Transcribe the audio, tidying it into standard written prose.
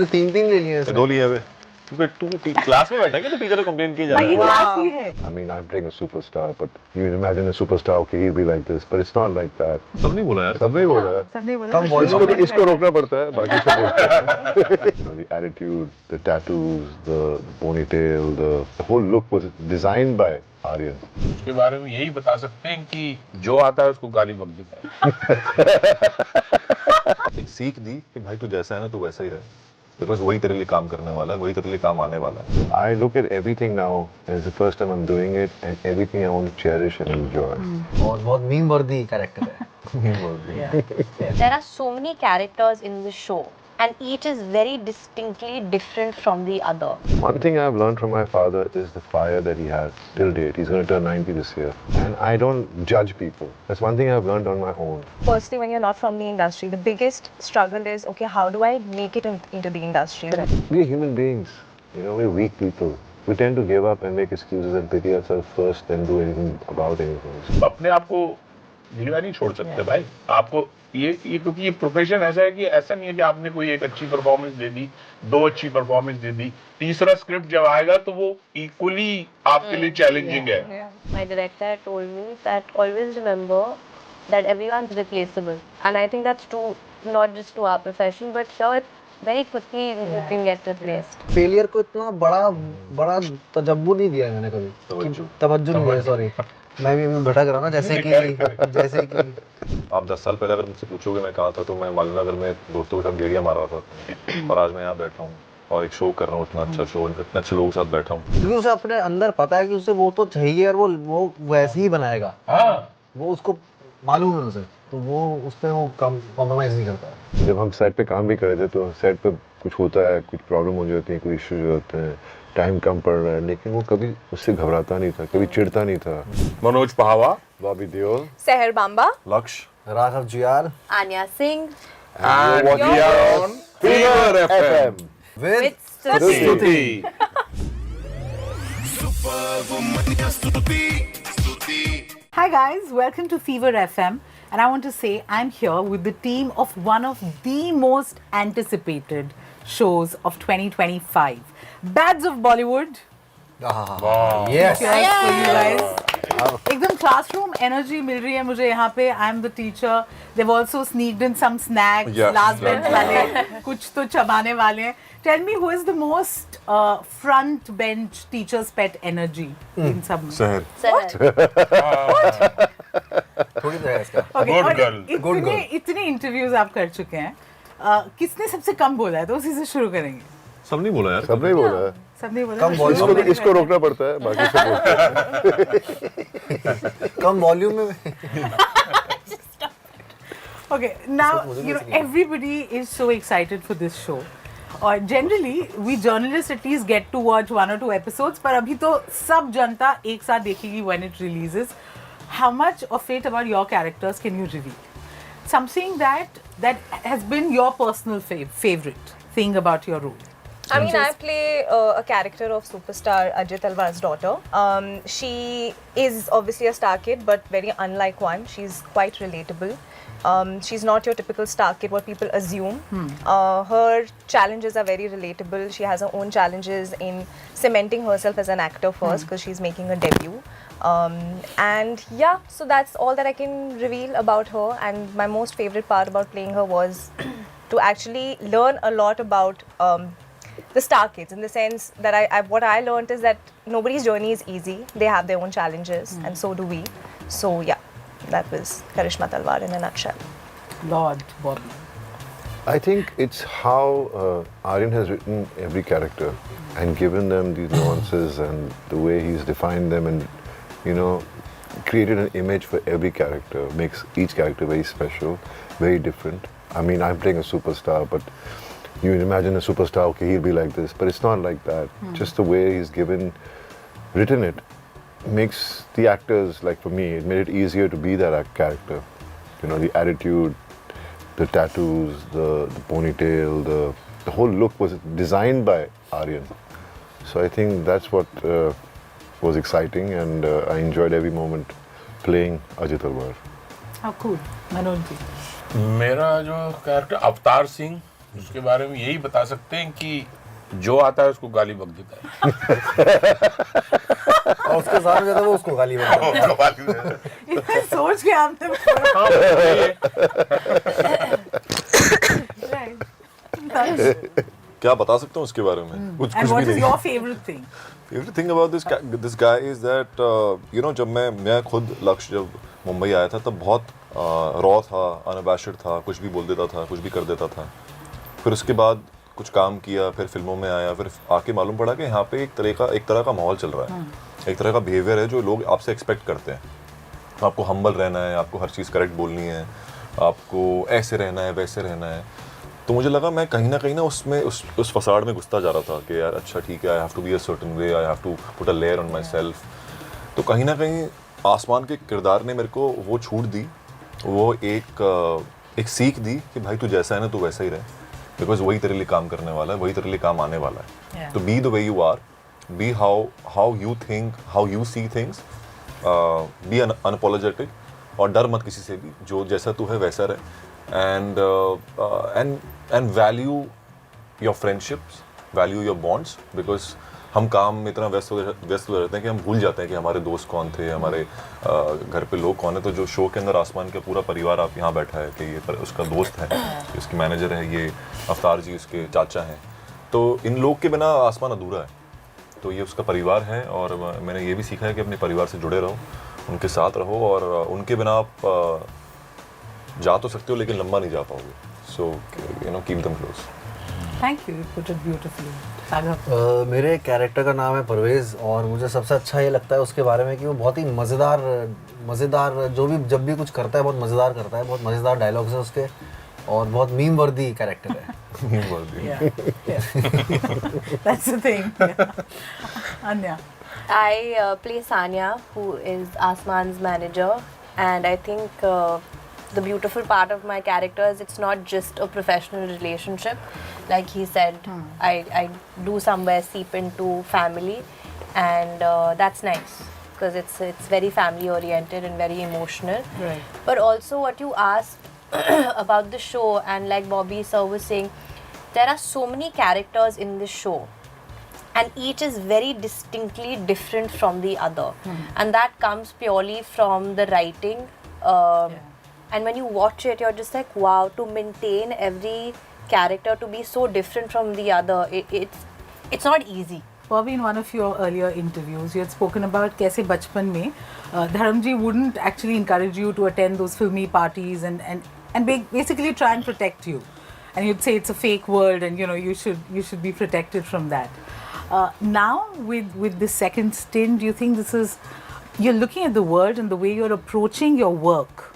तीन ले लिए दो लिए हुए क्योंकि तू क्लास में बैठा है तो टीचर ने कंप्लेन की जा रही है। I mean, I'm playing a superstar, but you imagine a superstar, okay, he'll be like this, but it's not like that. सब नहीं बोला यार। सबने बोला है। सबने बोला इसको रोकना पड़ता है, बाकी सब बोलते हैं। The attitude, the tattoos, the ponytail, the whole look was designed by Aryan. उसके बारे में यही बता सकते हैं कि जो आता है उसको गाली बक देता है। एक सीख दी कि भाई तू जैसा है ना तू वैसा ही रहे, बिकॉज वही तेरे लिए काम करने वाला है, वही तेरे लिए काम आने वाला है। I look at everything now as the first time I'm doing it, and everything I want to cherish and enjoy. और बहुत मीम वर्दी कैरेक्टर है। There are so many characters in the show, and each is very distinctly different from the other. One thing I've learned from my father is the fire that he has till date. He's going to turn 90 this year, and I don't judge people. That's one thing I've learned on my own. Firstly, when you're not from the industry, the biggest struggle is, okay, how do I make it into the industry? We're human beings. You know, we're weak people. We tend to give up and make excuses and pity ourselves first, then do anything about anything. अपने आप को ढीला नहीं छोड़ सकते भाई। आपको ये क्योंकि ये प्रोफेशन ऐसा है कि ऐसा नहीं है कि आपने कोई एक अच्छी परफॉर्मेंस दे दी, दो अच्छी परफॉर्मेंस दे दी, तीसरा स्क्रिप्ट जब आएगा तो वो इक्वली आपके लिए चैलेंजिंग है। My director told me that always remember that everyone's replaceable, and I think that's true not just to our profession, but sure, very quickly you can get replaced. Failure को इतना बड़ा तजब्बु नहीं दिया मैंने कभी। तवज्जो नहीं दिया, सॉरी। मैं भी भटक रहा ना, जैसे कि आप 10 साल पहले अगर मुझसे पूछोगे मैं कहा था तो मैं मालूनगर में दोस्तों के साथ गेड़िया मार रहा था, और आज मैं यहाँ बैठा हूँ और एक शो कर रहा हूँ, इतना अच्छा शो, इतने अच्छे लोगों के साथ बैठा हूँ। क्योंकि उसे अपने अंदर पता है कि उसे वो तो चाहिए और वो वैसे ही बनाएगा। वो उसको मालूम है उसे, तो वो उसमें वो कॉम्प्रोमाइज नहीं करता। जब हम सेट पे काम भी कर रहे थे तो सेट पे कुछ होता है, कुछ प्रॉब्लम हो जाती है, कोई इश्यूज होते हैं, टाइम कम पड़ रहा है, लेकिन वो कभी उससे घबराता नहीं था, कभी चिढ़ता नहीं था। मनोज पहावा, बॉबी देओल, Seher Bamba, लक्ष्य, Raghav Juyal, Anya Singh and we are on Fever FM with Stuti. Hi guys, welcome to Fever FM, and I want to say I'm here with the team of one of the most anticipated shows of 2025, Bads of Bollywood. Yes Cheers for you guys. एकदम classroom energy मिल रही है मुझे यहाँ पे. I am the teacher. They've also sneaked in some snacks. Yeah. Last bench वाले कुछ तो चबाने वाले हैं. Tell me who is the most front bench teacher's pet energy in सब में? शहर, थोड़ी देर है इसका। Okay, Good और girl. इतने इंटरव्यूज आप कर चुके हैं. किसने सबसे कम बोला है, तो उसी से शुरू करेंगे. सब नहीं बोला यार। सबने बोला है। सबने बोला. कम तो शुरू volume करेंगे. इसको रोकना पड़ता है, बाकी सब बोलते हैं। कम वॉल्यूम में Okay, now you know everybody is so excited for this show. और generally we journalists at least get to watch 1 or 2 episodes, पर अभी तो सब जनता एक साथ देखेगी when it releases. How much of it about your characters can you reveal? Something that has been your personal favorite thing about your role. I mean, I play a character of superstar Ajay Talwar's daughter. She is obviously a star kid, but very unlike one. She's quite relatable. She's not your typical star kid, what people assume. Her challenges are very relatable. She has her own challenges in cementing herself as an actor first, because she's making a debut. And yeah, so that's all that I can reveal about her. And my most favorite part about playing her was to actually learn a lot about the star kids, in the sense that what I learned is that nobody's journey is easy. They have their own challenges, and so do we. So yeah, that was Karishma Talwar in a nutshell. Lord Bobby. I think it's how Aryan has written every character and given them these nuances and the way he's defined them, and you know, created an image for every character. Makes each character very special, very different. I mean, I'm playing a superstar, but you imagine a superstar, okay, he'll be like this, but it's not like that. Just the way he's written it, makes the actors, like for me, it made it easier to be that character. You know, the attitude, the tattoos, the ponytail, the whole look was designed by Aryan. So I think that's what was exciting, and I enjoyed every moment playing Ajay Talwar. How cool. Manoj ji. मेरा जो character Avtar Singh उसके बारे में यही बता सकते हैं कि जो आता है उसको गाली बक देता है। और उसके साथ में जाता है वो उसको गाली बकता है। उसको गाली देता है। इतना सोच के आपने Right. क्या बता सकता हूँ उसके बारे में? कुछ And कुछ what भी is नहीं। your favorite thing? Favorite thing about this guy is that you know, जब मैं खुद लक्ष्य जब मुंबई आया था तब बहुत रॉ था, अनअबैशड था, कुछ भी बोल देता था, कुछ भी कर देता था। फिर उसके बाद कुछ काम किया, फिर फिल्मों में आया, फिर आके मालूम पड़ा कि यहाँ पे एक तरह का माहौल चल रहा है, एक तरह का बिहेवियर है जो लोग आपसे एक्सपेक्ट करते हैं। आपको हम्बल रहना है, आपको हर चीज़ करेक्ट बोलनी है, आपको ऐसे रहना है, वैसे रहना है। तो मुझे लगा मैं कहीं ना उसमें उस फसाड में घुसता जा रहा था कि यार अच्छा ठीक है, I have to be a certain way, I have to put a layer on myself. तो कहीं ना कहीं आसमान के किरदार ने मेरे को वो छूट दी, वो एक सीख दी कि भाई तू जैसा है ना तू वैसा ही रहे, बिकॉज वही तेरे लिए काम करने वाला है, वही तेरे लिए काम आने वाला है। तो be the way you are, be how you think, how you see things, be unapologetic, और डर मत किसी से भी, जो जैसा तू है वैसा रहे। And value your friendships, value your bonds, because हम काम में इतना व्यस्त हो जाते हैं कि हम भूल जाते हैं कि हमारे दोस्त कौन थे, हमारे घर पे लोग कौन है। तो जो शो के अंदर आसमान का पूरा परिवार आप यहाँ बैठा है कि ये उसका दोस्त है, इसकी मैनेजर है, ये अवतार जी उसके चाचा हैं, तो इन लोग के बिना आसमान अधूरा है। तो ये उसका परिवार है, और मैंने ये भी सीखा है कि अपने परिवार से जुड़े रहो, उनके साथ रहो, और उनके बिना आप जा तो सकते हो लेकिन लंबा नहीं जा पाओगे। So you know, keep them close. Thank you. You put it beautifully. Sagar. मेरे कैरेक्टर का नाम है परवेज़, और मुझे सबसे अच्छा ये लगता है उसके बारे में कि वो बहुत ही मज़ेदार जब भी कुछ करता है बहुत मज़ेदार करता है, बहुत मज़ेदार डायलॉग्स हैं उसके, और बहुत मीम वर्दी कैरेक्टर है। Yeah. That's the thing. Yeah. Anya. I play Sanya, who is Asman's manager, and I think the beautiful part of my character is it's not just a professional relationship. Like he said, I do somewhere seep into family, and that's nice because it's very family oriented and very emotional. Right. But also what you asked about the show, and like Bobby sir was saying, there are so many characters in this show, and each is very distinctly different from the other, and that comes purely from the writing. And when you watch it, you're just like, wow, to maintain every character to be so different from the other, it's not easy. Bobby, in one of your earlier interviews, you had spoken about कैसे बचपन में Dharamji wouldn't actually encourage you to attend those filmy parties and basically try and protect you, and you'd say it's a fake world, and you know you should be protected from that. Now with this second stint, do you think you're looking at the world and the way you're approaching your work